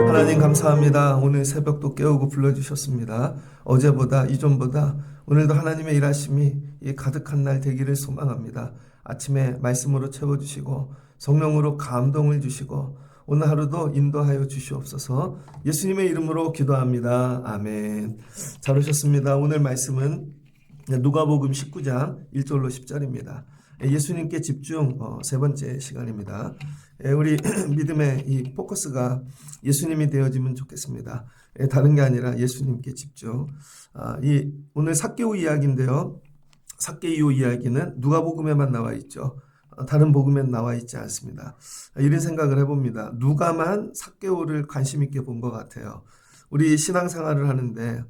하나님 감사합니다. 오늘 새벽도 깨우고 불러주셨습니다. 어제보다 이전보다 오늘도 하나님의 일하심이 가득한 날 되기를 소망합니다. 아침에 말씀으로 채워주시고 성령으로 감동을 주시고 오늘 하루도 인도하여 주시옵소서. 예수님의 이름으로 기도합니다. 아멘. 잘 오셨습니다. 오늘 말씀은 누가복음 19장 1절로 10절입니다. 예수님께 집중 세 번째 시간입니다. 우리 믿음의 이 포커스가 예수님이 되어지면 좋겠습니다. 다른 게 아니라 예수님께 집중. 오늘 삭개오 이야기인데요. 삭개오 이야기는 누가복음에만 나와 있죠. 다른 복음엔 나와 있지 않습니다. 이런 생각을 해봅니다. 누가만 삭개오를 관심 있게 본 것 같아요. 우리 신앙생활을 하는데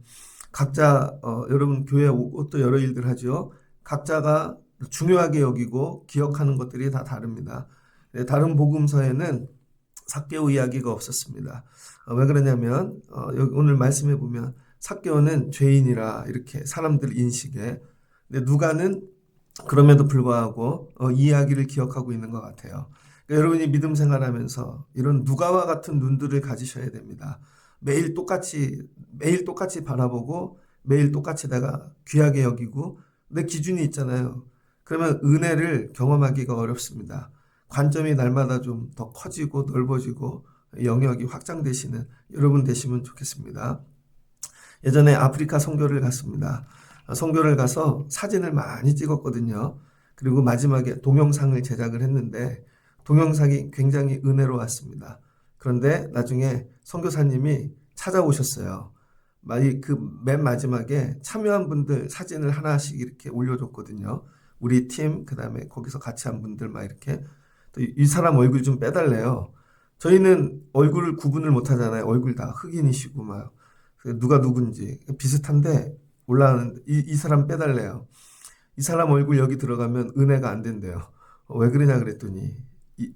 각자 여러분 교회 오고 또 여러 일들 하죠. 각자가 중요하게 여기고 기억하는 것들이 다 다릅니다. 다른 복음서에는 삭개오 이야기가 없었습니다. 왜 그러냐면 오늘 말씀해 보면 삭개오는 죄인이라 이렇게 사람들 인식에, 근데 누가는 그럼에도 불구하고 이 이야기를 기억하고 있는 것 같아요. 그러니까 여러분이 믿음 생활하면서 이런 누가와 같은 눈들을 가지셔야 됩니다. 매일 똑같이 바라보고 매일 똑같이 내가 귀하게 여기고 내 기준이 있잖아요. 그러면 은혜를 경험하기가 어렵습니다. 관점이 날마다 좀 더 커지고 넓어지고 영역이 확장되시는 여러분 되시면 좋겠습니다. 예전에 아프리카 선교를 갔습니다. 선교를 가서 사진을 많이 찍었거든요. 그리고 마지막에 동영상을 제작을 했는데 동영상이 굉장히 은혜로웠습니다. 그런데 나중에 선교사님이 찾아오셨어요. 그 맨 마지막에 참여한 분들 사진을 하나씩 이렇게 올려줬거든요. 우리 팀, 그 다음에 거기서 같이 한 분들 막 이렇게 또 이 사람 얼굴 좀 빼달래요. 저희는 얼굴을 구분을 못 하잖아요. 얼굴 다 흑인이시고 막 누가 누군지 비슷한데 올라가는데 이 사람 빼달래요. 이 사람 얼굴 여기 들어가면 은혜가 안 된대요. 왜 그러냐 그랬더니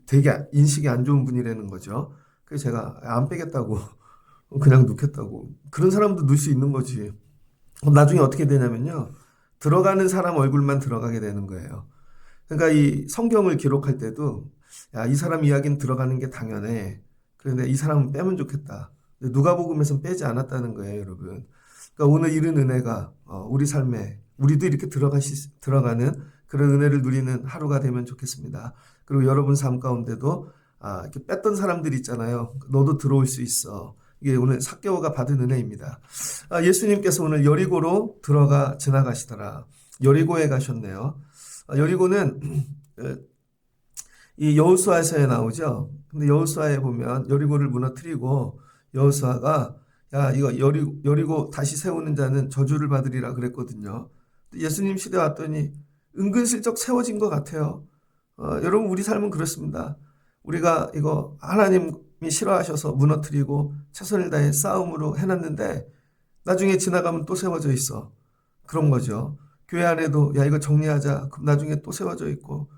되게 인식이 안 좋은 분이라는 거죠. 그래서 제가 안 빼겠다고 그냥 넣겠다고. 그런 사람도 넣을 수 있는 거지. 나중에 어떻게 되냐면요. 들어가는 사람 얼굴만 들어가게 되는 거예요. 그러니까 이 성경을 기록할 때도 야, 이 사람 이야기는 들어가는 게 당연해. 그런데 이 사람은 빼면 좋겠다. 누가복음에서는 빼지 않았다는 거예요, 여러분. 그러니까 오늘 이런 은혜가 우리 삶에 우리도 이렇게 들어가는 그런 은혜를 누리는 하루가 되면 좋겠습니다. 그리고 여러분 삶 가운데도 이렇게 뺐던 사람들 있잖아요. 너도 들어올 수 있어. 이게 오늘 삭개오가 받은 은혜입니다. 예수님께서 오늘 여리고로 지나가시더라. 여리고에 가셨네요. 여리고는 이 여호수아서에 나오죠. 근데 여호수아에 보면 여리고를 무너뜨리고 여호수아가 야 이거 여리고 다시 세우는 자는 저주를 받으리라 그랬거든요. 예수님 시대 왔더니 은근슬쩍 세워진 것 같아요. 여러분 우리 삶은 그렇습니다. 우리가 이거 하나님이 싫어하셔서 무너뜨리고 최선을 다해 싸움으로 해놨는데 나중에 지나가면 또 세워져 있어. 그런 거죠. 교회 안에도 야 이거 정리하자. 그럼 나중에 또 세워져 있고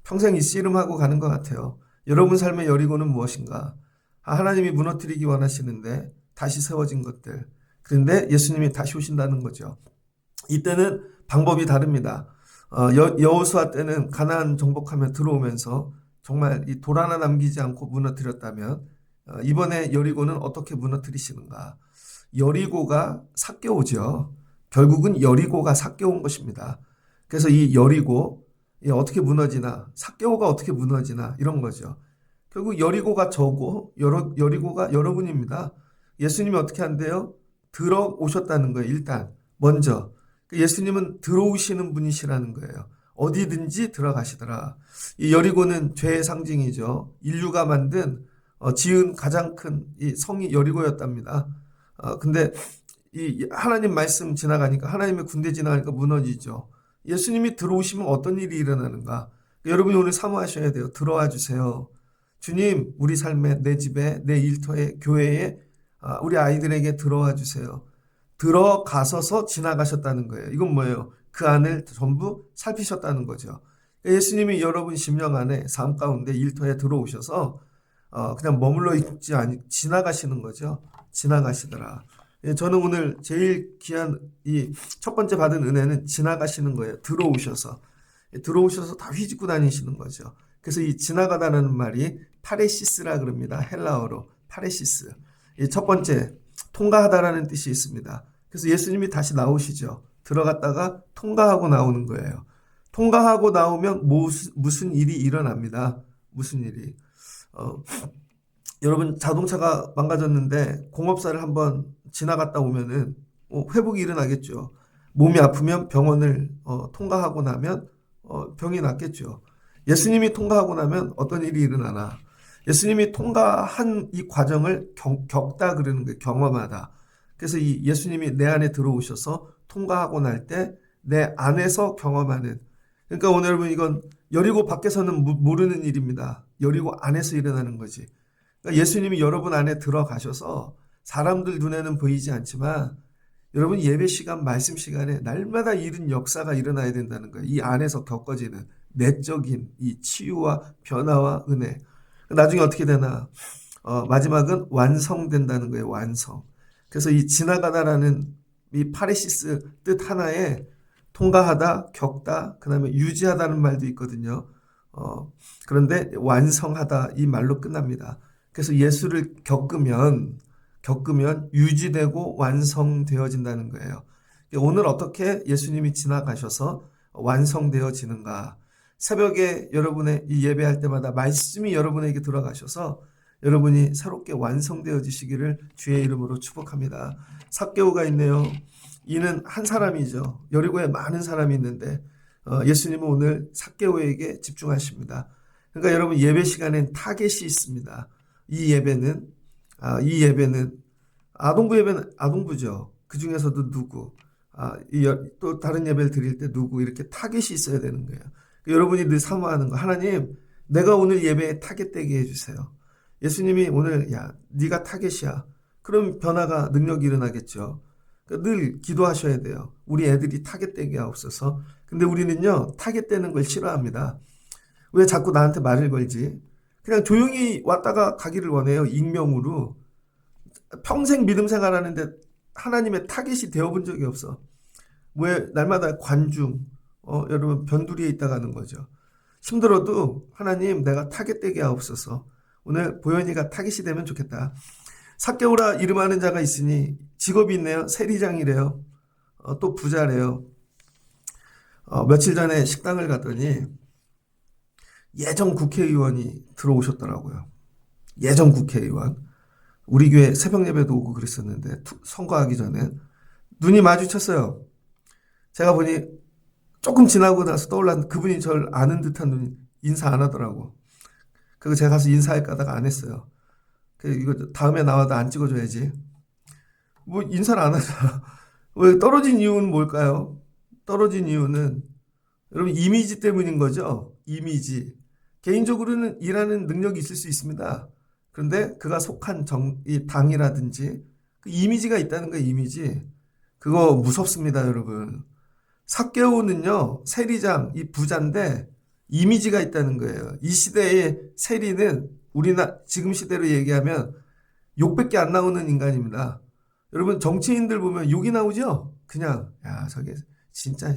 평생 이 씨름하고 가는 것 같아요. 여러분 삶의 여리고는 무엇인가? 하나님이 무너뜨리기 원하시는데 다시 세워진 것들. 그런데 예수님이 다시 오신다는 거죠. 이때는 방법이 다릅니다. 여호수아 때는 가나안 정복하며 들어오면서 정말 이 돌 하나 남기지 않고 무너뜨렸다면 이번에 여리고는 어떻게 무너뜨리시는가? 여리고가 삭개오죠. 결국은 여리고가 삭개온 것입니다. 그래서 이 여리고 어떻게 무너지나 삭개오가 어떻게 무너지나 이런 거죠. 결국 여리고가 저고 여리고가 여러분입니다. 예수님이 어떻게 한대요? 들어오셨다는 거예요. 일단 먼저 예수님은 들어오시는 분이시라는 거예요. 어디든지 들어가시더라. 이 여리고는 죄의 상징이죠. 인류가 지은 가장 큰 이 성이 여리고였답니다. 근데 이 하나님 말씀 지나가니까 하나님의 군대 지나가니까 무너지죠. 예수님이 들어오시면 어떤 일이 일어나는가? 여러분이 오늘 사모하셔야 돼요. 들어와 주세요. 주님, 우리 삶에, 내 집에, 내 일터에, 교회에, 우리 아이들에게 들어와 주세요. 들어가서서 지나가셨다는 거예요. 이건 뭐예요? 그 안을 전부 살피셨다는 거죠. 예수님이 여러분 심령 안에 삶 가운데 일터에 들어오셔서 그냥 머물러 있지 않고 지나가시는 거죠. 지나가시더라. 예, 저는 오늘 제일 귀한 이 첫 번째 받은 은혜는 지나가시는 거예요. 들어오셔서. 예, 들어오셔서 다 휘짓고 다니시는 거죠. 그래서 이 지나가다라는 말이 파레시스라 그럽니다. 헬라어로 파레시스. 이 첫 번째 통과하다라는 뜻이 있습니다. 그래서 예수님이 다시 나오시죠. 들어갔다가 통과하고 나오는 거예요. 통과하고 나오면 무슨 일이 일어납니다. 무슨 일이. 여러분 자동차가 망가졌는데 공업사를 한번 지나갔다 오면은 회복이 일어나겠죠. 몸이 아프면 병원을 통과하고 나면 병이 낫겠죠. 예수님이 통과하고 나면 어떤 일이 일어나나. 예수님이 통과한 이 과정을 겪다 그러는 거예요. 경험하다. 그래서 이 예수님이 내 안에 들어오셔서 통과하고 날 때 내 안에서 경험하는. 그러니까 오늘 여러분 이건 여리고 밖에서는 모르는 일입니다. 여리고 안에서 일어나는 거지. 그러니까 예수님이 여러분 안에 들어가셔서 사람들 눈에는 보이지 않지만 여러분 예배 시간, 말씀 시간에 날마다 이런 역사가 일어나야 된다는 거예요. 이 안에서 겪어지는 내적인 이 치유와 변화와 은혜. 나중에 어떻게 되나? 마지막은 완성된다는 거예요. 완성. 그래서 이 지나가다라는 이 파레시스 뜻 하나에 통과하다, 겪다, 그 다음에 유지하다는 말도 있거든요. 그런데 완성하다 이 말로 끝납니다. 그래서 예수를 겪으면 유지되고 완성되어진다는 거예요. 오늘 어떻게 예수님이 지나가셔서 완성되어지는가? 새벽에 여러분의 이 예배할 때마다 말씀이 여러분에게 들어가셔서 여러분이 새롭게 완성되어지시기를 주의 이름으로 축복합니다. 삭개오가 있네요. 이는 한 사람이죠. 여리고에 많은 사람이 있는데 예수님은 오늘 삭개오에게 집중하십니다. 그러니까 여러분 예배 시간엔 타겟이 있습니다. 이 예배는 아동부 예배는 아동부죠. 그 중에서도 누구, 또 다른 예배를 드릴 때 누구 이렇게 타겟이 있어야 되는 거예요. 여러분이 늘 사모하는 거, 하나님 내가 오늘 예배에 타겟 되게 해주세요. 예수님이 오늘 네가 타겟이야. 그럼 변화가 능력이 일어나겠죠. 그러니까 늘 기도하셔야 돼요. 우리 애들이 타겟 되게 하옵소서. 근데 우리는요 타겟 되는 걸 싫어합니다. 왜 자꾸 나한테 말을 걸지? 그냥 조용히 왔다가 가기를 원해요. 익명으로. 평생 믿음 생활하는데 하나님의 타겟이 되어본 적이 없어. 왜 날마다 관중, 여러분 변두리에 있다 가는 거죠. 힘들어도 하나님 내가 타겟 되게 하옵소서. 오늘 보현이가 타겟이 되면 좋겠다. 삭개오라 이름하는 자가 있으니 직업이 있네요. 세리장이래요. 또 부자래요. 며칠 전에 식당을 갔더니 예전 국회의원이 들어오셨더라고요. 예전 국회의원. 우리 교회 새벽 예배도 오고 그랬었는데 선거하기 전에 눈이 마주쳤어요. 제가 보니 조금 지나고 나서 떠올랐는데 그분이 저를 아는 듯한 눈이 인사 안 하더라고. 그리고 제가 가서 인사할까 하다가 안 했어요. 이거 다음에 나와도 안 찍어줘야지. 뭐 인사를 안 하잖아. 왜 떨어진 이유는 뭘까요? 떨어진 이유는 여러분 이미지 때문인 거죠. 이미지. 개인적으로는 일하는 능력이 있을 수 있습니다. 그런데 그가 속한 이 당이라든지 그 이미지가 있다는 거예요. 이미지. 그거 무섭습니다, 여러분. 삭개오는요 세리장, 이 부자인데 이미지가 있다는 거예요. 이 시대의 세리는 지금 시대로 얘기하면 욕밖에 안 나오는 인간입니다. 여러분 정치인들 보면 욕이 나오죠? 그냥 저게 진짜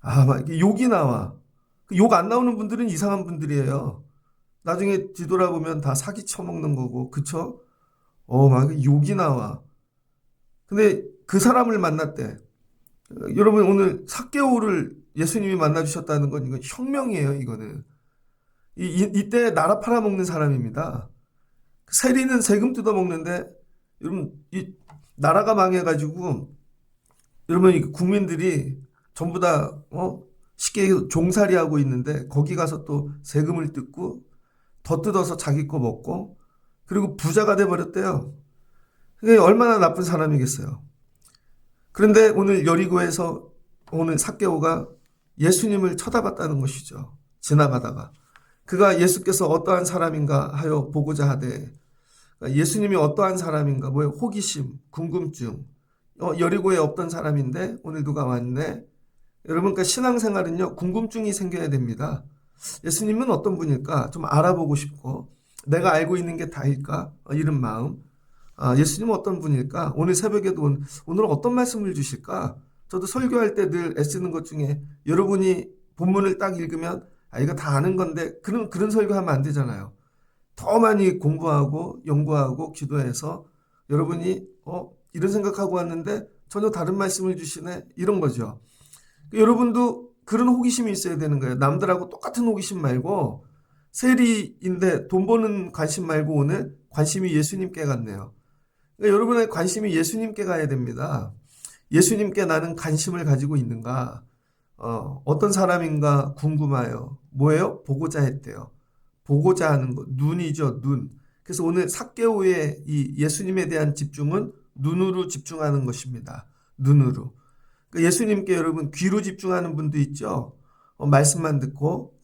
막 욕이 나와. 욕 안 나오는 분들은 이상한 분들이에요. 나중에 뒤돌아보면 다 사기 쳐먹는 거고, 그쵸? 막 욕이 나와. 근데 그 사람을 만났대. 여러분 오늘 삭개오를 예수님이 만나주셨다는 건 이건 혁명이에요. 이거는 이때 나라 팔아먹는 사람입니다. 세리는 세금 뜯어먹는데 여러분 이 나라가 망해가지고 여러분 이 국민들이 전부 다 쉽게 얘기해서 종살이 하고 있는데 거기 가서 또 세금을 뜯고 더 뜯어서 자기 거 먹고 그리고 부자가 돼버렸대요. 그게 얼마나 나쁜 사람이겠어요. 그런데 오늘 여리고에서 오늘 삭개오가 예수님을 쳐다봤다는 것이죠. 지나가다가. 그가 예수께서 어떠한 사람인가 하여 보고자 하되 예수님이 어떠한 사람인가 뭐 호기심, 궁금증 여리고에 없던 사람인데 오늘 누가 왔네. 여러분 그러니까 신앙생활은요 궁금증이 생겨야 됩니다. 예수님은 어떤 분일까 좀 알아보고 싶고 내가 알고 있는 게 다일까 이런 마음 예수님은 어떤 분일까? 오늘 새벽에도 오늘 어떤 말씀을 주실까? 저도 설교할 때 늘 애쓰는 것 중에 여러분이 본문을 딱 읽으면 이거 다 아는 건데 그런 설교하면 안 되잖아요. 더 많이 공부하고 연구하고 기도해서 여러분이 이런 생각하고 왔는데 전혀 다른 말씀을 주시네 이런 거죠. 여러분도 그런 호기심이 있어야 되는 거예요. 남들하고 똑같은 호기심 말고 세리인데 돈 버는 관심 말고 오늘 관심이 예수님께 갔네요. 그러니까 여러분의 관심이 예수님께 가야 됩니다. 예수님께 나는 관심을 가지고 있는가? 어떤 사람인가 궁금해요. 뭐예요? 보고자 했대요. 보고자 하는 것. 눈이죠, 눈. 그래서 오늘 삭개오의 이 예수님에 대한 집중은 눈으로 집중하는 것입니다. 눈으로. 그러니까 예수님께 여러분 귀로 집중하는 분도 있죠. 말씀만 듣고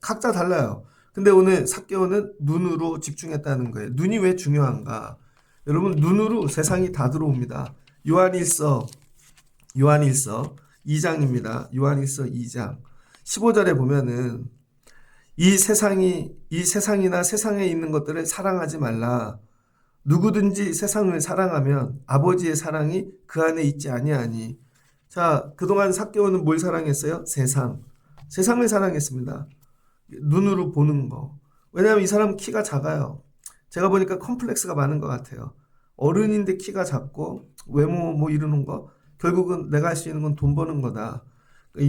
각자 달라요. 근데 오늘 삭개오는 눈으로 집중했다는 거예요. 눈이 왜 중요한가? 여러분 눈으로 세상이 다 들어옵니다. 요한일서 2장입니다. 요한일서 2장 15절에 보면은 이 세상이나 세상에 있는 것들을 사랑하지 말라. 누구든지 세상을 사랑하면 아버지의 사랑이 그 안에 있지 아니하니. 자, 그동안 삭개오는 뭘 사랑했어요? 세상을 사랑했습니다. 눈으로 보는 거. 왜냐하면 이 사람 키가 작아요. 제가 보니까 컴플렉스가 많은 것 같아요. 어른인데 키가 작고 외모 뭐 이러는 거. 결국은 내가 할 수 있는 건 돈 버는 거다.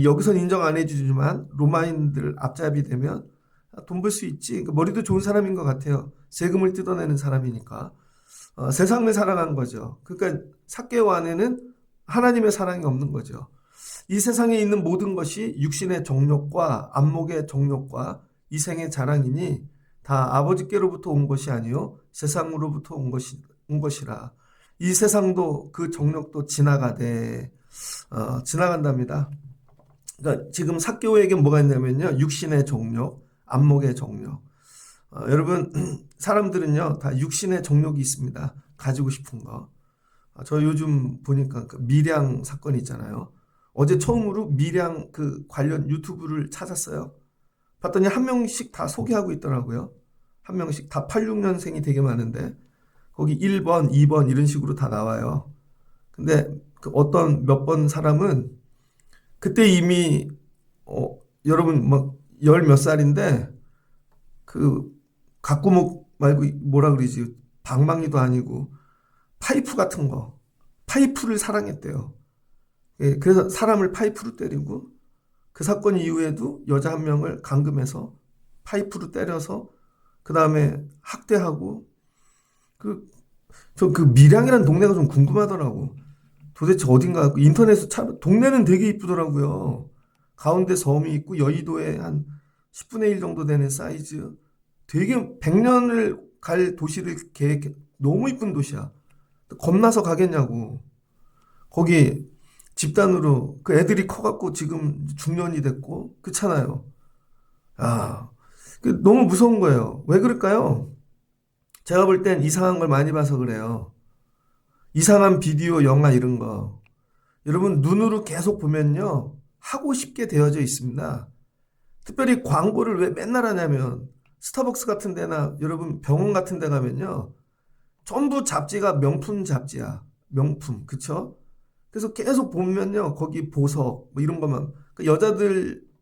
여기선 인정 안 해주지만 로마인들 앞잡이 되면 돈 벌 수 있지. 그러니까 머리도 좋은 사람인 것 같아요. 세금을 뜯어내는 사람이니까. 세상을 사랑한 거죠. 그러니까 삭개오 안에는 하나님의 사랑이 없는 거죠. 이 세상에 있는 모든 것이 육신의 정욕과 안목의 정욕과 이생의 자랑이니 다 아버지께로부터 온 것이 아니요 세상으로부터 온 것이라. 이 세상도 그 정욕도 지나간답니다. 그러니까 지금 삭개오에게 뭐가 있냐면요. 육신의 정욕, 안목의 정욕. 여러분 사람들은요 다 육신의 정욕이 있습니다. 가지고 싶은 거. 저 요즘 보니까 그 밀양 사건이 있잖아요. 어제 처음으로 밀양 그 관련 유튜브를 찾았어요. 봤더니 한 명씩 다 소개하고 있더라고요. 한 명씩 다 86년생이 되게 많은데 거기 1번, 2번 이런 식으로 다 나와요. 근데 그 어떤 몇 번 사람은 그때 이미 여러분 막 열 몇 살인데 그 각고목 말고 뭐라 그러지? 방망이도 아니고 파이프 같은 거. 파이프를 사랑했대요. 예, 그래서 사람을 파이프로 때리고 그 사건 이후에도 여자 한 명을 감금해서 파이프로 때려서 그 다음에 학대하고 저 그 밀양이라는 동네가 좀 궁금하더라고. 도대체 어딘가 인터넷에서 동네는 되게 이쁘더라고요. 가운데 섬이 있고 여의도에 한 10분의 1 정도 되는 사이즈. 되게 100년을 갈 도시를 계획해. 너무 이쁜 도시야. 겁나서 가겠냐고. 거기 집단으로 그 애들이 커갖고 지금 중년이 됐고 그렇잖아요. 너무 무서운 거예요. 왜 그럴까요? 제가 볼 땐 이상한 걸 많이 봐서 그래요. 이상한 비디오, 영화 이런 거. 여러분 눈으로 계속 보면요. 하고 싶게 되어져 있습니다. 특별히 광고를 왜 맨날 하냐면 스타벅스 같은 데나 여러분 병원 같은 데 가면요. 전부 잡지가 명품 잡지야. 명품. 그쵸? 그래서 계속 보면요. 거기 보석 뭐 이런 것만.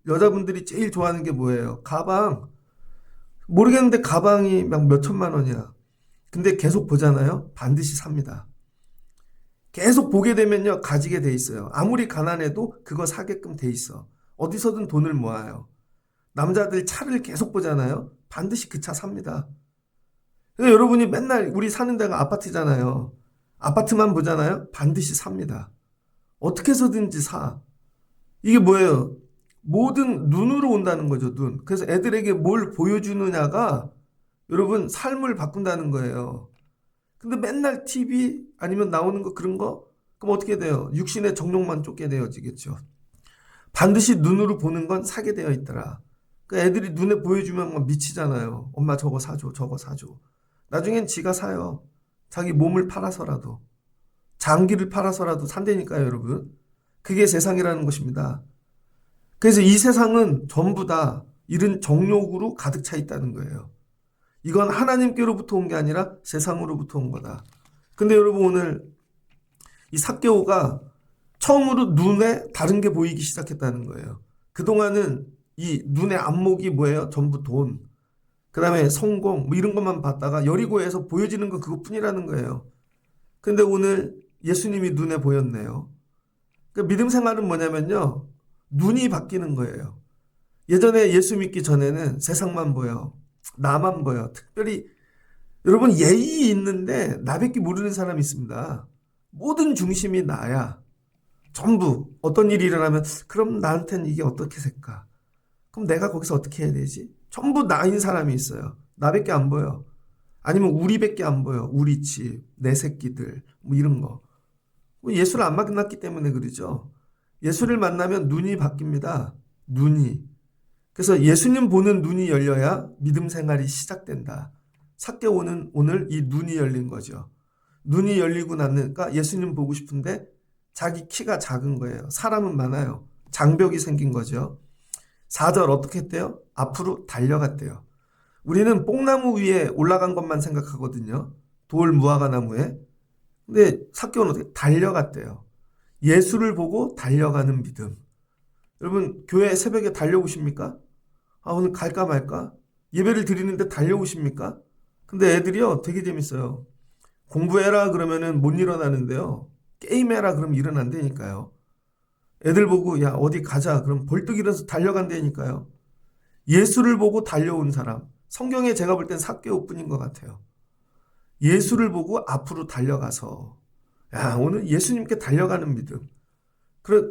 여자분들이 제일 좋아하는 게 뭐예요? 가방. 모르겠는데 가방이 막 몇 천만 원이야. 근데 계속 보잖아요. 반드시 삽니다. 계속 보게 되면요. 가지게 돼 있어요. 아무리 가난해도 그거 사게끔 돼 있어. 어디서든 돈을 모아요. 남자들 차를 계속 보잖아요. 반드시 그 차 삽니다. 여러분이 맨날 우리 사는 데가 아파트잖아요. 아파트만 보잖아요. 반드시 삽니다. 어떻게 해서든지 사. 이게 뭐예요? 모든 눈으로 온다는 거죠. 눈. 그래서 애들에게 뭘 보여주느냐가 여러분 삶을 바꾼다는 거예요. 근데 맨날 TV 아니면 나오는 거 그런 거 그럼 어떻게 돼요? 육신의 정욕만 쫓게 되어지겠죠. 반드시 눈으로 보는 건 사게 되어 있더라. 그 애들이 눈에 보여주면 막 미치잖아요. 엄마 저거 사줘, 저거 사줘. 나중엔 지가 사요. 자기 몸을 팔아서라도. 장기를 팔아서라도 산다니까요, 여러분. 그게 세상이라는 것입니다. 그래서 이 세상은 전부 다 이런 정욕으로 가득 차 있다는 거예요. 이건 하나님께로부터 온 게 아니라 세상으로부터 온 거다. 근데 여러분 오늘 이 삭개오가 처음으로 눈에 다른 게 보이기 시작했다는 거예요. 그동안은 이 눈의 안목이 뭐예요? 전부 돈, 그 다음에 성공, 뭐 이런 것만 봤다가 여리고에서 보여지는 건 그것뿐이라는 거예요. 근데 오늘 예수님이 눈에 보였네요. 그러니까 믿음 생활은 뭐냐면요. 눈이 바뀌는 거예요. 예전에 예수 믿기 전에는 세상만 보여. 나만 보여. 특별히 여러분 예의 있는데 나밖에 모르는 사람이 있습니다. 모든 중심이 나야. 전부 어떤 일이 일어나면 그럼 나한테는 이게 어떻게 될까? 그럼 내가 거기서 어떻게 해야 되지? 전부 나인 사람이 있어요. 나밖에 안 보여. 아니면 우리밖에 안 보여. 우리 집, 내 새끼들 뭐 이런 거. 예수를 안 만났기 때문에 그러죠. 예수를 만나면 눈이 바뀝니다. 눈이. 그래서 예수님 보는 눈이 열려야 믿음 생활이 시작된다. 삭개오는 오늘 이 눈이 열린 거죠. 눈이 열리고 나니까 예수님 보고 싶은데 자기 키가 작은 거예요. 사람은 많아요. 장벽이 생긴 거죠. 4절 어떻게 했대요? 앞으로 달려갔대요. 우리는 뽕나무 위에 올라간 것만 생각하거든요. 돌 무화과 나무에. 근데 삭개오는 어떻게 달려갔대요. 예수를 보고 달려가는 믿음. 여러분 교회 새벽에 달려오십니까? 아 오늘 갈까 말까? 예배를 드리는데 달려오십니까? 근데 애들이요 되게 재밌어요. 공부해라 그러면은 못 일어나는데요. 게임해라 그러면 일어난다니까요. 애들 보고 야 어디 가자 그럼 벌떡 일어나서 달려간다니까요. 예수를 보고 달려온 사람. 성경에 제가 볼 땐 삭개오뿐인 것 같아요. 예수를 보고 앞으로 달려가서 야 오늘 예수님께 달려가는 믿음. 그래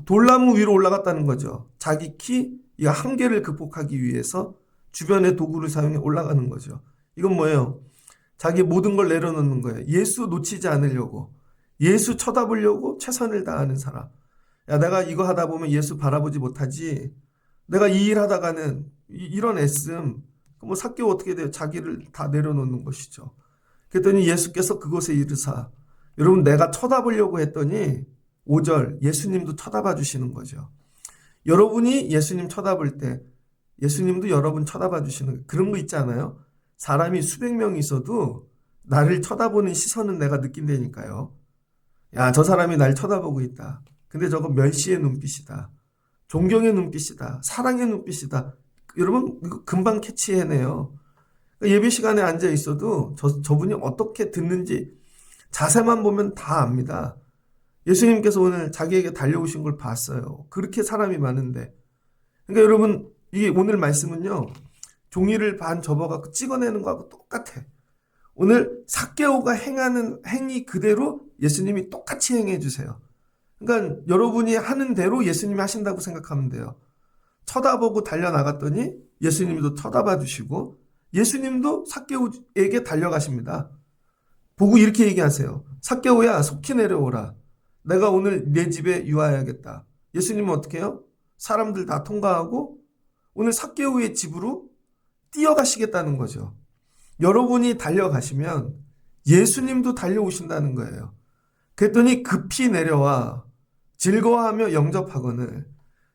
돌나무 위로 올라갔다는 거죠. 자기 키 이 한계를 극복하기 위해서 주변의 도구를 사용해 올라가는 거죠. 이건 뭐예요? 자기 모든 걸 내려놓는 거예요. 예수 놓치지 않으려고. 예수 쳐다보려고 최선을 다하는 사람. 야 내가 이거 하다 보면 예수 바라보지 못하지. 내가 이 일 하다가는 이런 애씀. 뭐 삭개오 어떻게 돼요? 자기를 다 내려놓는 것이죠. 그랬더니 예수께서 그곳에 이르사 여러분 내가 쳐다보려고 했더니 5절 예수님도 쳐다봐 주시는 거죠. 여러분이 예수님 쳐다볼 때 예수님도 여러분 쳐다봐 주시는 그런 거 있지 않아요? 사람이 수백 명 있어도 나를 쳐다보는 시선은 내가 느낀다니까요. 야, 저 사람이 날 쳐다보고 있다. 근데 저거 멸시의 눈빛이다. 존경의 눈빛이다. 사랑의 눈빛이다. 여러분 금방 캐치해내요. 예배 시간에 앉아 있어도 저분이 어떻게 듣는지 자세만 보면 다 압니다. 예수님께서 오늘 자기에게 달려오신 걸 봤어요. 그렇게 사람이 많은데. 그러니까 여러분, 이게 오늘 말씀은요, 종이를 반 접어갖고 찍어내는 거하고 똑같아. 오늘 삭개오가 행하는 행위 그대로 예수님이 똑같이 행해 주세요. 그러니까 여러분이 하는 대로 예수님이 하신다고 생각하면 돼요. 쳐다보고 달려나갔더니 예수님도 쳐다봐 주시고 예수님도 삭개오에게 달려가십니다. 보고 이렇게 얘기하세요. 삭개오야 속히 내려오라. 내가 오늘 내 집에 유하여야겠다. 예수님은 어떻게 해요? 사람들 다 통과하고 오늘 삭개오의 집으로 뛰어가시겠다는 거죠. 여러분이 달려가시면 예수님도 달려오신다는 거예요. 그랬더니 급히 내려와 즐거워하며 영접하거늘.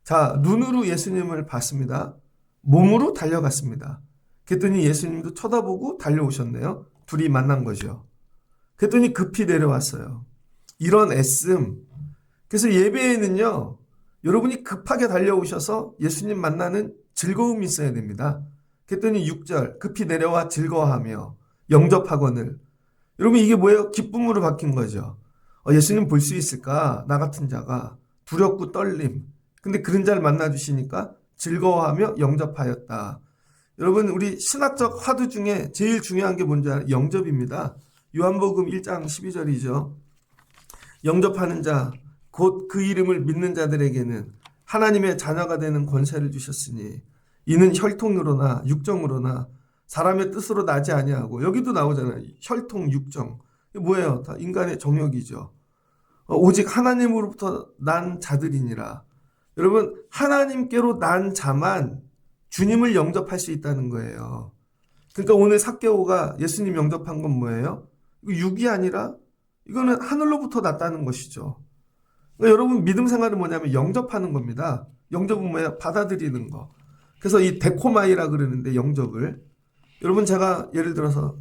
자, 눈으로 예수님을 봤습니다. 몸으로 달려갔습니다. 그랬더니 예수님도 쳐다보고 달려오셨네요. 둘이 만난 거죠. 그랬더니 급히 내려왔어요. 이런 애씀. 그래서 예배에는요, 여러분이 급하게 달려오셔서 예수님 만나는 즐거움이 있어야 됩니다. 그랬더니 6절, 급히 내려와 즐거워하며 영접하거늘. 여러분 이게 뭐예요? 기쁨으로 바뀐 거죠. 예수님 볼 수 있을까? 나 같은 자가 두렵고 떨림. 근데 그런 자를 만나주시니까 즐거워하며 영접하였다. 여러분 우리 신학적 화두 중에 제일 중요한 게 뭔지 알아요? 영접입니다. 요한복음 1장 12절이죠. 영접하는 자, 곧 그 이름을 믿는 자들에게는 하나님의 자녀가 되는 권세를 주셨으니 이는 혈통으로나 육정으로나 사람의 뜻으로 나지 아니하고 여기도 나오잖아요. 혈통, 육정. 이게 뭐예요? 다 인간의 정욕이죠. 오직 하나님으로부터 난 자들이니라. 여러분 하나님께로 난 자만 주님을 영접할 수 있다는 거예요. 그러니까 오늘 삭개오가 예수님 영접한 건 뭐예요? 이거 육이 아니라 이거는 하늘로부터 났다는 것이죠. 그러니까 여러분 믿음 생활은 뭐냐면 영접하는 겁니다. 영접은 뭐야? 받아들이는 거. 그래서 이 데코마이라 그러는데 영접을. 여러분 제가 예를 들어서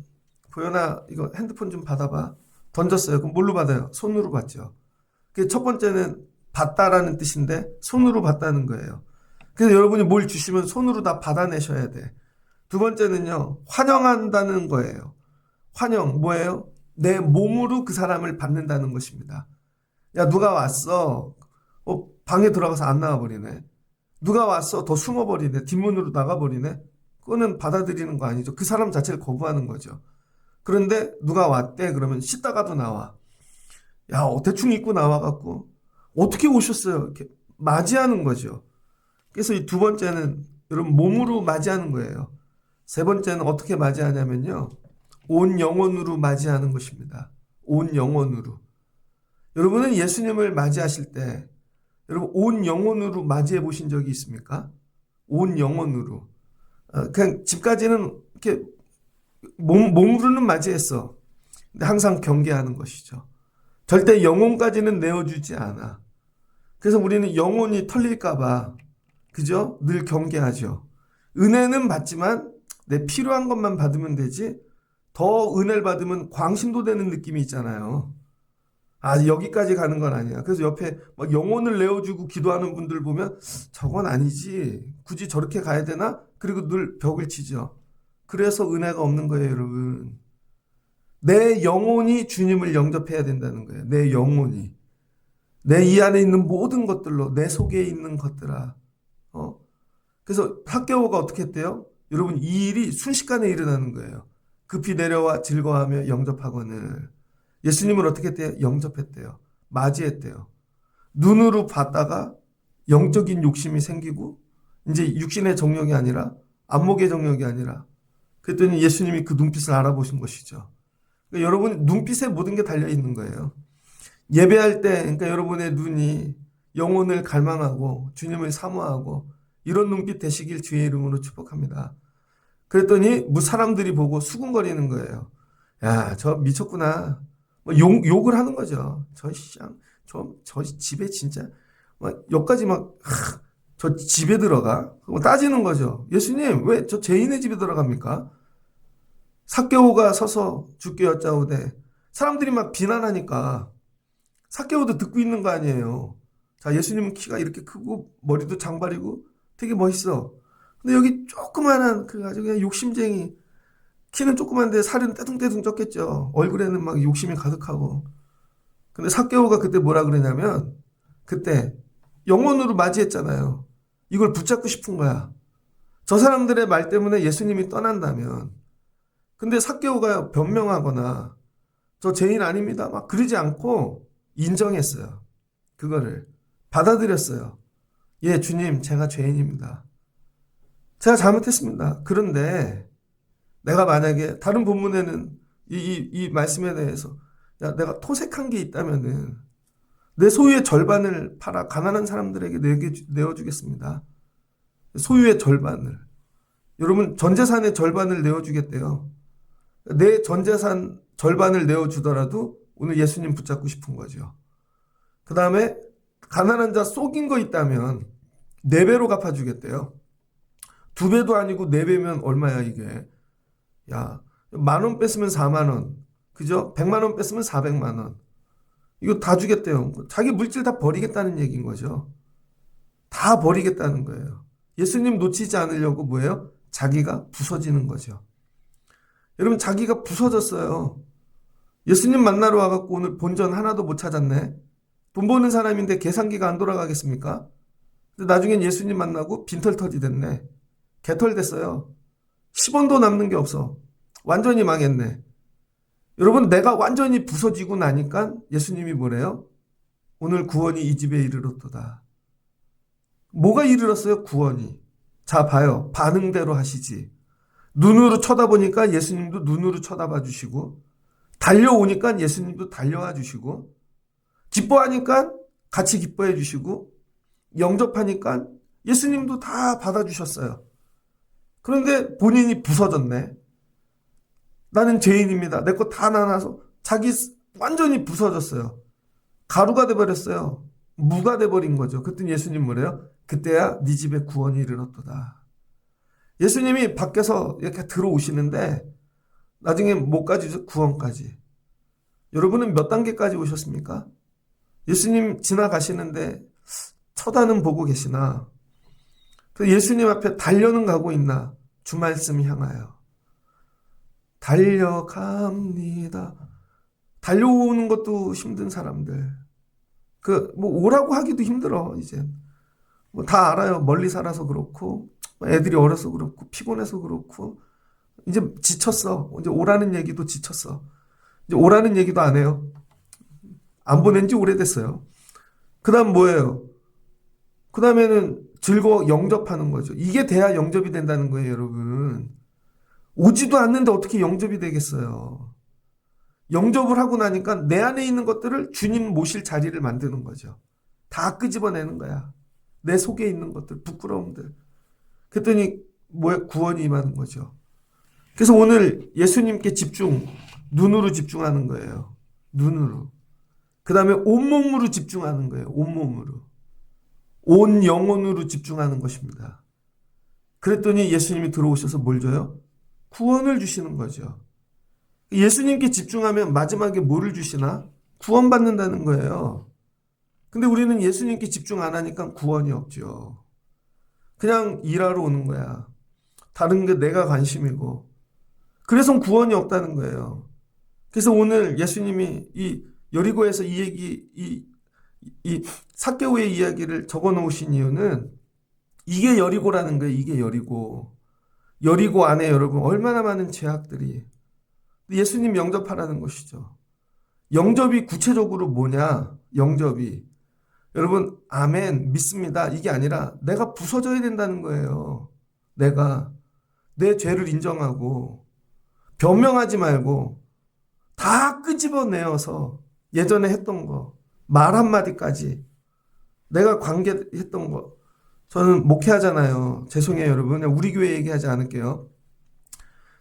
보현아 이거 핸드폰 좀 받아봐. 던졌어요. 그럼 뭘로 받아요? 손으로 받죠. 그 첫 번째는 받다라는 뜻인데 손으로 받다는 거예요. 그래서 여러분이 뭘 주시면 손으로 다 받아내셔야 돼. 두 번째는요, 환영한다는 거예요. 환영, 뭐예요? 내 몸으로 그 사람을 받는다는 것입니다. 야, 누가 왔어? 방에 들어가서 안 나와버리네. 누가 왔어? 더 숨어버리네. 뒷문으로 나가버리네. 그거는 받아들이는 거 아니죠. 그 사람 자체를 거부하는 거죠. 그런데 누가 왔대? 그러면 씻다가도 나와. 야, 대충 입고 나와갖고 어떻게 오셨어요? 이렇게 맞이하는 거죠. 그래서 이 두 번째는 여러분 몸으로 맞이하는 거예요. 세 번째는 어떻게 맞이하냐면요. 온 영혼으로 맞이하는 것입니다. 온 영혼으로. 여러분은 예수님을 맞이하실 때 여러분 온 영혼으로 맞이해 보신 적이 있습니까? 온 영혼으로. 그냥 집까지는 이렇게 몸으로는 맞이했어. 근데 항상 경계하는 것이죠. 절대 영혼까지는 내어주지 않아. 그래서 우리는 영혼이 털릴까봐, 그죠? 늘 경계하죠. 은혜는 받지만 내 필요한 것만 받으면 되지, 더 은혜를 받으면 광신도 되는 느낌이 있잖아요. 아, 여기까지 가는 건 아니야. 그래서 옆에 막 영혼을 내어주고 기도하는 분들 보면 저건 아니지. 굳이 저렇게 가야 되나? 그리고 늘 벽을 치죠. 그래서 은혜가 없는 거예요, 여러분. 내 영혼이 주님을 영접해야 된다는 거예요. 내 영혼이. 내 이 안에 있는 모든 것들로 내 속에 있는 것들아. 그래서 학개오가 어떻게 했대요? 여러분 이 일이 순식간에 일어나는 거예요. 급히 내려와 즐거워하며 영접하거늘. 예수님은 어떻게 했대요? 영접했대요. 맞이했대요. 눈으로 봤다가 영적인 욕심이 생기고 이제 육신의 정욕이 아니라 안목의 정욕이 아니라 그랬더니 예수님이 그 눈빛을 알아보신 것이죠. 그러니까 여러분 눈빛에 모든 게 달려 있는 거예요. 예배할 때 그러니까 여러분의 눈이 영혼을 갈망하고 주님을 사모하고 이런 눈빛 되시길 주의 이름으로 축복합니다. 그랬더니 사람들이 보고 수군거리는 거예요. 야, 저 미쳤구나. 욕을 하는 거죠. 저 집에 진짜 여기까지 저 집에 들어가? 따지는 거죠. 예수님 왜 저 죄인의 집에 들어갑니까? 삭개오가 서서 주께 여짜오되 사람들이 막 비난하니까 삭개오도 듣고 있는 거 아니에요. 자, 예수님은 키가 이렇게 크고 머리도 장발이고 되게 멋있어. 근데 여기 조그만한 그 아주 그냥 욕심쟁이, 키는 조그만데 살은 떼둥떼둥 쪘겠죠. 얼굴에는 막 욕심이 가득하고. 근데 삭개오가 그때 뭐라 그러냐면 그때 영혼으로 맞이했잖아요. 이걸 붙잡고 싶은 거야. 저 사람들의 말 때문에 예수님이 떠난다면. 근데 삭개오가 변명하거나 저 죄인 아닙니다 막 그러지 않고 인정했어요. 그거를 받아들였어요. 예, 주님, 제가 죄인입니다. 제가 잘못했습니다. 그런데 내가 만약에 다른 본문에는 이 말씀에 대해서 야, 내가 토색한 게 있다면은 내 소유의 절반을 팔아 가난한 사람들에게 내어주겠습니다. 소유의 절반을. 여러분 전 재산의 절반을 내어주겠대요. 내 전 재산 절반을 내어주더라도 오늘 예수님 붙잡고 싶은 거죠. 그 다음에 가난한 자 속인 거 있다면 4배로 갚아주겠대요. 2배도 아니고 4배면 얼마야 이게. 야, 10,000원 뺐으면 40,000원. 그죠? 100,000원 뺐으면 400,000원. 이거 다 주겠대요. 자기 물질 다 버리겠다는 얘기인 거죠. 다 버리겠다는 거예요. 예수님 놓치지 않으려고 뭐예요? 자기가 부서지는 거죠. 여러분 자기가 부서졌어요. 예수님 만나러 와갖고 오늘 본전 하나도 못 찾았네. 돈 버는 사람인데 계산기가 안 돌아가겠습니까? 근데 나중엔 예수님 만나고 빈털터지 됐네. 개털 됐어요. 10원도 남는 게 없어. 완전히 망했네. 여러분 내가 완전히 부서지고 나니까 예수님이 뭐래요? 오늘 구원이 이 집에 이르렀도다. 뭐가 이르렀어요? 구원이. 자 봐요. 반응대로 하시지. 눈으로 쳐다보니까 예수님도 눈으로 쳐다봐 주시고 달려오니까 예수님도 달려와 주시고 기뻐하니까 같이 기뻐해 주시고 영접하니까 예수님도 다 받아주셨어요. 그런데 본인이 부서졌네. 나는 죄인입니다. 내 거 다 나눠서 자기 완전히 부서졌어요. 가루가 돼버렸어요. 무가 돼버린 거죠. 그랬더니 예수님 뭐래요? 그때야 네 집에 구원이 이르렀도다. 예수님이 밖에서 이렇게 들어오시는데 나중에 뭐까지 구원까지. 여러분은 몇 단계까지 오셨습니까? 예수님 지나가시는데 쳐다는 보고 계시나? 그 예수님 앞에 달려는 가고 있나? 주 말씀 향하여. 달려갑니다. 달려오는 것도 힘든 사람들. 뭐 오라고 하기도 힘들어, 이제. 뭐 다 알아요. 멀리 살아서 그렇고, 애들이 어려서 그렇고, 피곤해서 그렇고, 이제 지쳤어. 이제 오라는 얘기도 지쳤어. 이제 오라는 얘기도 안 해요. 안 보낸 지 오래됐어요. 그 다음 뭐예요? 그 다음에는 영접하는 거죠. 이게 돼야 영접이 된다는 거예요, 여러분. 오지도 않는데 어떻게 영접이 되겠어요? 영접을 하고 나니까 내 안에 있는 것들을 주님 모실 자리를 만드는 거죠. 다 끄집어내는 거야. 내 속에 있는 것들, 부끄러움들. 그랬더니 구원이 임하는 거죠. 그래서 오늘 예수님께 눈으로 집중하는 거예요. 눈으로. 그 다음에 온몸으로 집중하는 거예요. 온몸으로. 온 영혼으로 집중하는 것입니다. 그랬더니 예수님이 들어오셔서 뭘 줘요? 구원을 주시는 거죠. 예수님께 집중하면 마지막에 뭐를 주시나? 구원받는다는 거예요. 근데 우리는 예수님께 집중 안 하니까 구원이 없죠. 그냥 일하러 오는 거야. 다른 게 내가 관심이고. 그래서 구원이 없다는 거예요. 그래서 오늘 예수님이 이 여리고에서 이 삭개오의 이야기를 적어 놓으신 이유는 이게 여리고라는 거예요. 이게 여리고. 여리고 안에 여러분 얼마나 많은 죄악들이. 예수님 영접하라는 것이죠. 영접이 구체적으로 뭐냐? 영접이. 여러분 아멘 믿습니다. 이게 아니라 내가 부서져야 된다는 거예요. 내가 내 죄를 인정하고 변명하지 말고 다 끄집어내어서 예전에 했던 거, 말 한마디까지 내가 관계했던 거. 저는 목회하잖아요. 죄송해요 여러분. 우리 교회 얘기하지 않을게요.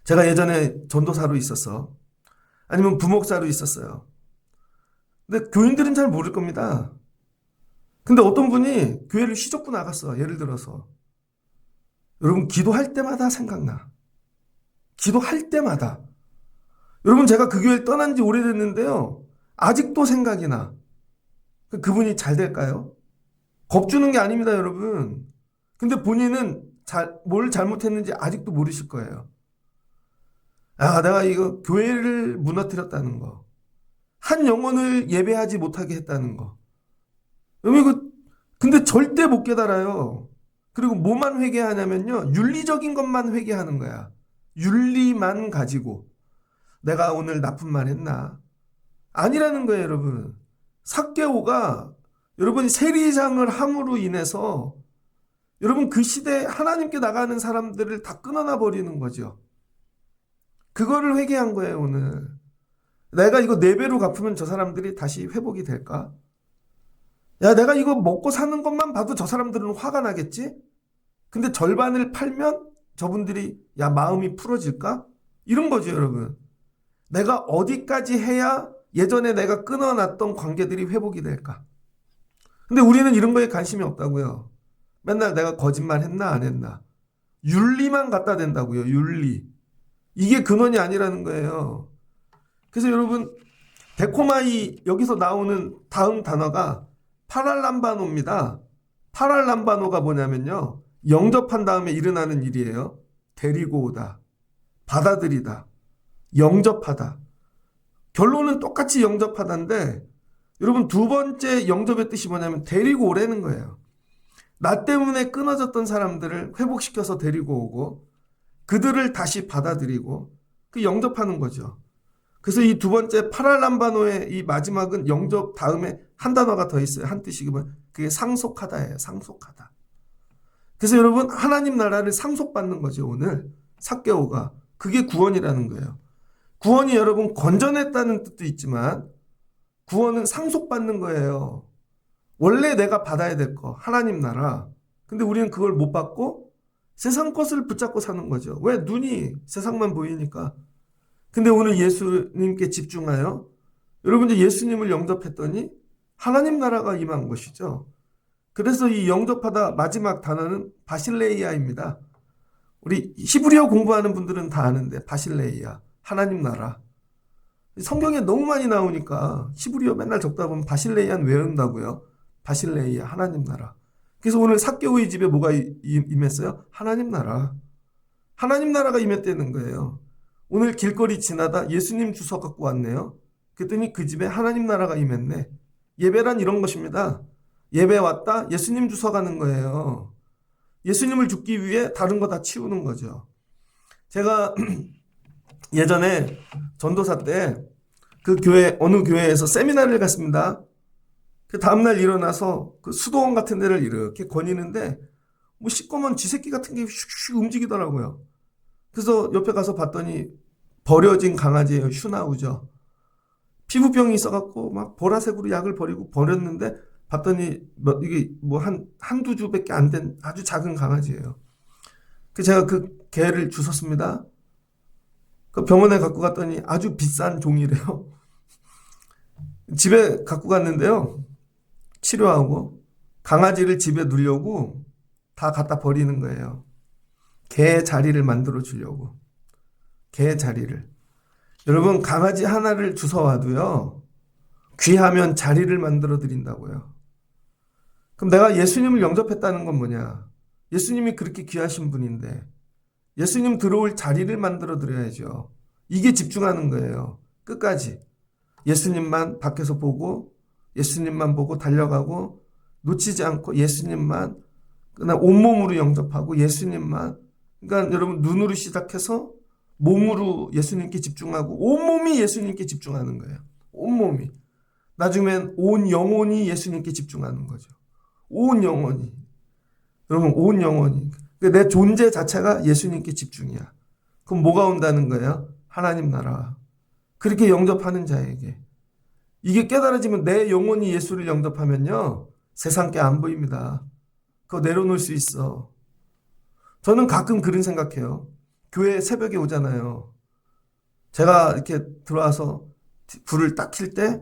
제가 예전에 전도사로 있었어. 아니면 부목사로 있었어요. 근데 교인들은 잘 모를 겁니다. 근데 어떤 분이 교회를 휘젓고 나갔어. 예를 들어서. 여러분 기도할 때마다 생각나. 기도할 때마다. 여러분 제가 그 교회를 떠난 지 오래됐는데요. 아직도 생각이 나. 그분이 잘 될까요? 겁주는 게 아닙니다, 여러분. 근데 본인은 뭘 잘못했는지 아직도 모르실 거예요. 내가 이거 교회를 무너뜨렸다는 거. 한 영혼을 예배하지 못하게 했다는 거. 여러분 이거 근데 절대 못 깨달아요. 그리고 뭐만 회개하냐면요. 윤리적인 것만 회개하는 거야. 윤리만 가지고. 내가 오늘 나쁜 말 했나? 아니라는 거예요, 여러분. 삭개오가 여러분이 세리장을 함으로 인해서 여러분 그 시대에 하나님께 나가는 사람들을 다 끊어놔 버리는 거죠. 그거를 회개한 거예요, 오늘. 내가 이거 4배로 갚으면 저 사람들이 다시 회복이 될까? 야, 내가 이거 먹고 사는 것만 봐도 저 사람들은 화가 나겠지? 근데 절반을 팔면 저분들이 마음이 풀어질까? 이런 거죠, 여러분. 내가 어디까지 해야 예전에 내가 끊어놨던 관계들이 회복이 될까? 근데 우리는 이런 거에 관심이 없다고요. 맨날 내가 거짓말 했나 안 했나. 윤리만 갖다 댄다고요. 윤리. 이게 근원이 아니라는 거예요. 그래서 여러분 데코마이 여기서 나오는 다음 단어가 파랄람바노입니다. 파랄람바노가 뭐냐면요. 영접한 다음에 일어나는 일이에요. 데리고 오다. 받아들이다. 영접하다. 결론은 똑같이 영접하다인데 여러분 두 번째 영접의 뜻이 뭐냐면 데리고 오라는 거예요. 나 때문에 끊어졌던 사람들을 회복시켜서 데리고 오고 그들을 다시 받아들이고 영접하는 거죠. 그래서 이 두 번째 파랄람바노의 이 마지막은 영접 다음에 한 단어가 더 있어요. 한 뜻이 그게 상속하다예요. 상속하다. 그래서 여러분 하나님 나라를 상속받는 거죠. 오늘 삭개오가. 그게 구원이라는 거예요. 구원이 여러분 건져냈다는 뜻도 있지만 구원은 상속받는 거예요. 원래 내가 받아야 될 거 하나님 나라. 근데 우리는 그걸 못 받고 세상 것을 붙잡고 사는 거죠. 왜? 눈이 세상만 보이니까. 근데 오늘 예수님께 집중하여 여러분들 예수님을 영접했더니 하나님 나라가 임한 것이죠. 그래서 이 영접하다 마지막 단어는 바실레이아입니다. 우리 히브리어 공부하는 분들은 다 아는데 바실레이아. 하나님 나라. 성경에 너무 많이 나오니까 히브리어 맨날 적다 보면 바실레이안 외운다고요. 바실레이아, 하나님 나라. 그래서 오늘 삭개오의 집에 뭐가 임했어요? 하나님 나라. 하나님 나라가 임했다는 거예요. 오늘 길거리 지나다 예수님 주소 갖고 왔네요. 그랬더니 그 집에 하나님 나라가 임했네. 예배란 이런 것입니다. 예배 왔다 예수님 주소 가는 거예요. 예수님을 죽기 위해 다른 거 다 치우는 거죠. 제가 예전에 전도사 때 그 교회, 어느 교회에서 세미나를 갔습니다. 그 다음날 일어나서 그 수도원 같은 데를 이렇게 거니는데 뭐 시꺼먼 쥐새끼 같은 게 슉슉 움직이더라고요. 그래서 옆에 가서 봤더니 버려진 강아지예요. 슈나우죠. 피부병이 있어갖고 막 보라색으로 약을 버렸는데 봤더니 이게 뭐 한두 주밖에 안 된 아주 작은 강아지예요. 그 제가 그 개를 주웠습니다. 그 병원에 갖고 갔더니 아주 비싼 종이래요. 집에 갖고 갔는데요. 치료하고 강아지를 집에 누려고 다 갖다 버리는 거예요. 개 자리를 만들어 주려고. 개 자리를. 여러분 강아지 하나를 주워와도요. 귀하면 자리를 만들어 드린다고요. 그럼 내가 예수님을 영접했다는 건 뭐냐? 예수님이 그렇게 귀하신 분인데 예수님 들어올 자리를 만들어 드려야죠. 이게 집중하는 거예요. 끝까지. 예수님만 밖에서 보고 예수님만 보고 달려가고 놓치지 않고 예수님만 그냥 온몸으로 영접하고 예수님만 그러니까 여러분 눈으로 시작해서 몸으로 예수님께 집중하고 온몸이 예수님께 집중하는 거예요. 온몸이. 나중엔 온 영혼이 예수님께 집중하는 거죠. 온 영혼이. 여러분 온 영혼이. 내 존재 자체가 예수님께 집중이야. 그럼 뭐가 온다는 거예요? 하나님 나라. 그렇게 영접하는 자에게. 이게 깨달아지면 내 영혼이 예수를 영접하면요. 세상께 안 보입니다. 그거 내려놓을 수 있어. 저는 가끔 그런 생각해요. 교회 새벽에 오잖아요. 제가 이렇게 들어와서 불을 딱 킬 때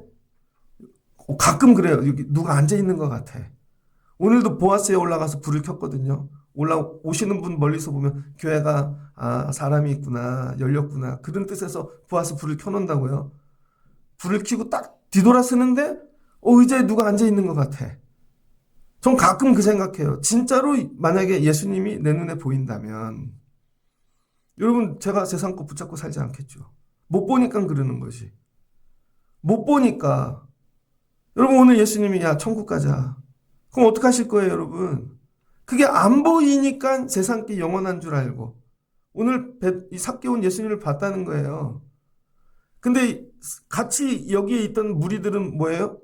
가끔 그래요. 여기 누가 앉아있는 것 같아. 오늘도 보아스에 올라가서 불을 켰거든요. 오시는 분 멀리서 보면 교회가 사람이 있구나 열렸구나 그런 뜻에서 보아스 불을 켜놓는다고요. 불을 켜고 딱 뒤돌아서는데 의자에 누가 앉아있는 것 같아. 전 가끔 그 생각해요. 진짜로 만약에 예수님이 내 눈에 보인다면 여러분 제가 세상 거 붙잡고 살지 않겠죠. 못 보니까 그러는 것이. 못 보니까 여러분 오늘 예수님이 야 천국 가자. 그럼 어떡하실 거예요 여러분. 그게 안 보이니까 세상께 영원한 줄 알고 오늘 이 삭개온 예수님을 봤다는 거예요. 근데 같이 여기에 있던 무리들은 뭐예요?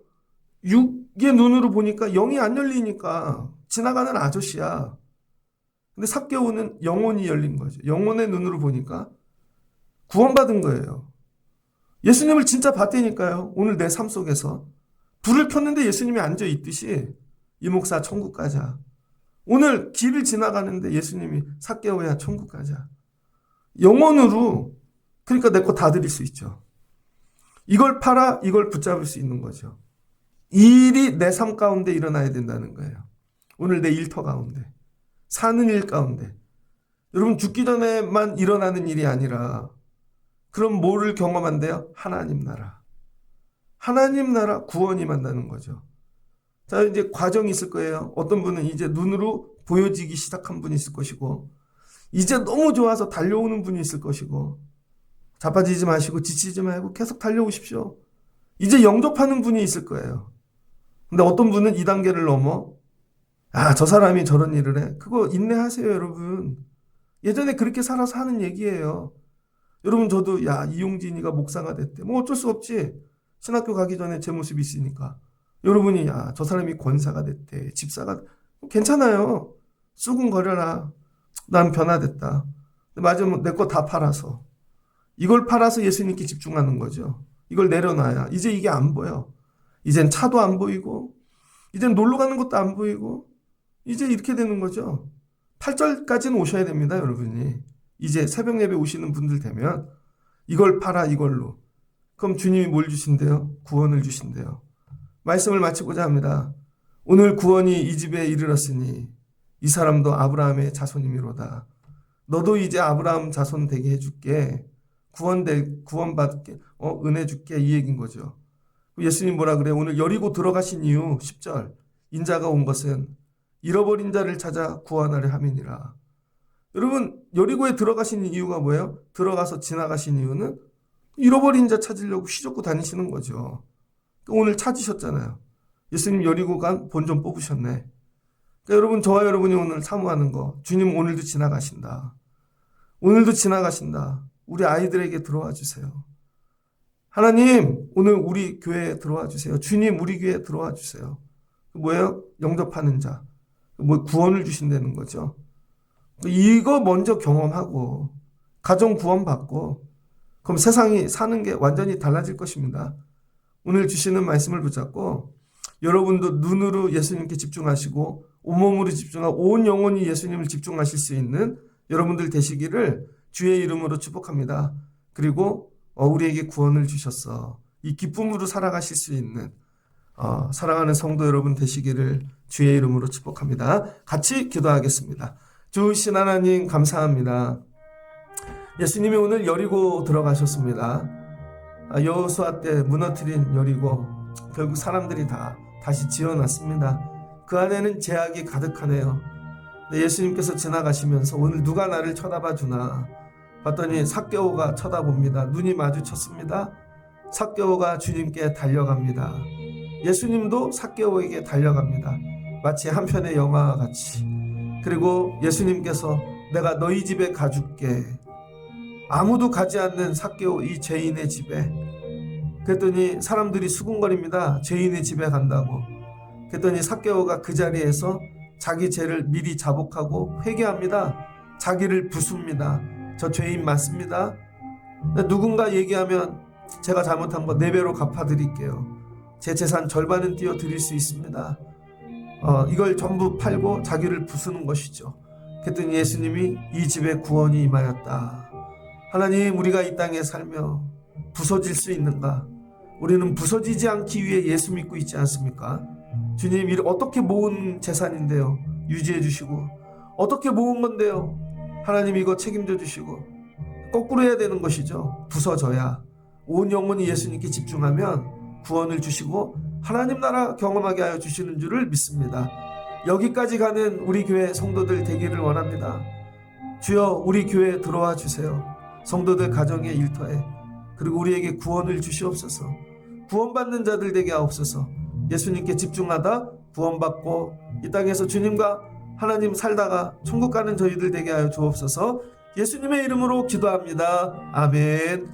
육의 눈으로 보니까 영이 안 열리니까 지나가는 아저씨야. 근데 삭개오는 영혼이 열린 거죠. 영혼의 눈으로 보니까 구원받은 거예요. 예수님을 진짜 봤다니까요. 오늘 내 삶 속에서. 불을 켰는데 예수님이 앉아 있듯이 이 목사 천국 가자. 오늘 길을 지나가는데 예수님이 삭개오야 천국 가자. 영혼으로 그러니까 내 거 다 드릴 수 있죠. 이걸 팔아 이걸 붙잡을 수 있는 거죠. 이 일이 내 삶 가운데 일어나야 된다는 거예요. 오늘 내 일터 가운데. 사는 일 가운데. 여러분 죽기 전에만 일어나는 일이 아니라 그럼 뭐를 경험한대요? 하나님 나라. 하나님 나라 구원이 만나는 거죠. 자, 이제 과정이 있을 거예요. 어떤 분은 이제 눈으로 보여지기 시작한 분이 있을 것이고, 이제 너무 좋아서 달려오는 분이 있을 것이고, 자빠지지 마시고 지치지 말고 계속 달려오십시오. 이제 영접하는 분이 있을 거예요. 근데 어떤 분은 2단계를 넘어, 저 사람이 저런 일을 해. 그거 인내하세요, 여러분. 예전에 그렇게 살아서 하는 얘기예요. 여러분, 저도, 이용진이가 목사가 됐대. 뭐 어쩔 수 없지. 신학교 가기 전에 제 모습이 있으니까. 여러분이 저 사람이 권사가 됐대. 집사가 괜찮아요. 수군거려라. 난 변화됐다. 맞으면 내 거 다 팔아서. 이걸 팔아서 예수님께 집중하는 거죠. 이걸 내려놔야. 이제 이게 안 보여. 이젠 차도 안 보이고 이젠 놀러 가는 것도 안 보이고 이제 이렇게 되는 거죠. 8절까지는 오셔야 됩니다. 여러분이. 이제 새벽 예배 오시는 분들 되면 이걸 팔아 이걸로. 그럼 주님이 뭘 주신대요? 구원을 주신대요. 말씀을 마치고자 합니다. 오늘 구원이 이 집에 이르렀으니 이 사람도 아브라함의 자손이미로다. 너도 이제 아브라함 자손 되게 해줄게. 구원받게, 은혜 줄게, 이 얘기인 거죠. 예수님 뭐라 그래요? 오늘 여리고 들어가신 이유 10절. 인자가 온 것은 잃어버린 자를 찾아 구원하려 함이니라. 여러분, 여리고에 들어가신 이유가 뭐예요? 들어가서 지나가신 이유는 잃어버린 자 찾으려고 휘젓고 다니시는 거죠. 오늘 찾으셨잖아요. 예수님 여리고 간 본전 뽑으셨네. 그러니까 여러분, 저와 여러분이 오늘 사모하는 거, 주님 오늘도 지나가신다. 오늘도 지나가신다. 우리 아이들에게 들어와 주세요. 하나님, 오늘 우리 교회에 들어와 주세요. 주님, 우리 교회에 들어와 주세요. 뭐예요? 영접하는 자. 구원을 주신다는 거죠. 이거 먼저 경험하고, 가정 구원 받고, 그럼 세상이 사는 게 완전히 달라질 것입니다. 오늘 주시는 말씀을 붙잡고, 여러분도 눈으로 예수님께 집중하시고, 온몸으로 집중하고, 온 영혼이 예수님을 집중하실 수 있는 여러분들 되시기를 주의 이름으로 축복합니다. 그리고 우리에게 구원을 주셨어. 이 기쁨으로 살아가실 수 있는 사랑하는 성도 여러분 되시기를 주의 이름으로 축복합니다. 같이 기도하겠습니다. 주신 하나님 감사합니다. 예수님이 오늘 여리고 들어가셨습니다. 여호수아 때 무너뜨린 여리고 결국 사람들이 다 다시 지어놨습니다. 그 안에는 제약이 가득하네요. 예수님께서 지나가시면서 오늘 누가 나를 쳐다봐 주나 봤더니 삭개오가 쳐다봅니다. 눈이 마주쳤습니다. 삭개오가 주님께 달려갑니다. 예수님도 삭개오에게 달려갑니다. 마치 한 편의 영화와 같이. 그리고 예수님께서 내가 너희 집에 가줄게. 아무도 가지 않는 삭개오 이 죄인의 집에. 그랬더니 사람들이 수군거립니다. 죄인의 집에 간다고. 그랬더니 삭개오가 그 자리에서 자기 죄를 미리 자복하고 회개합니다. 자기를 부숩니다. 저 죄인 맞습니다. 누군가 얘기하면 제가 잘못한 거 4배로 갚아드릴게요. 제 재산 절반은 띄워드릴 수 있습니다. 이걸 전부 팔고 자기를 부수는 것이죠. 그랬더니 예수님이 이 집에 구원이 임하였다. 하나님, 우리가 이 땅에 살며 부서질 수 있는가? 우리는 부서지지 않기 위해 예수 믿고 있지 않습니까? 주님, 이를 어떻게 모은 재산인데요. 유지해 주시고 어떻게 모은 건데요. 하나님 이거 책임져 주시고 거꾸로 해야 되는 것이죠. 부서져야 온 영혼이 예수님께 집중하면 구원을 주시고 하나님 나라 경험하게 하여 주시는 줄을 믿습니다. 여기까지 가는 우리 교회 성도들 되기를 원합니다. 주여, 우리 교회에 들어와 주세요. 성도들 가정의 일터에. 그리고 우리에게 구원을 주시옵소서. 구원받는 자들 되게 하옵소서. 예수님께 집중하다 구원받고 이 땅에서 주님과 하나님 살다가 천국 가는 저희들 되게 하여 주옵소서. 예수님의 이름으로 기도합니다. 아멘.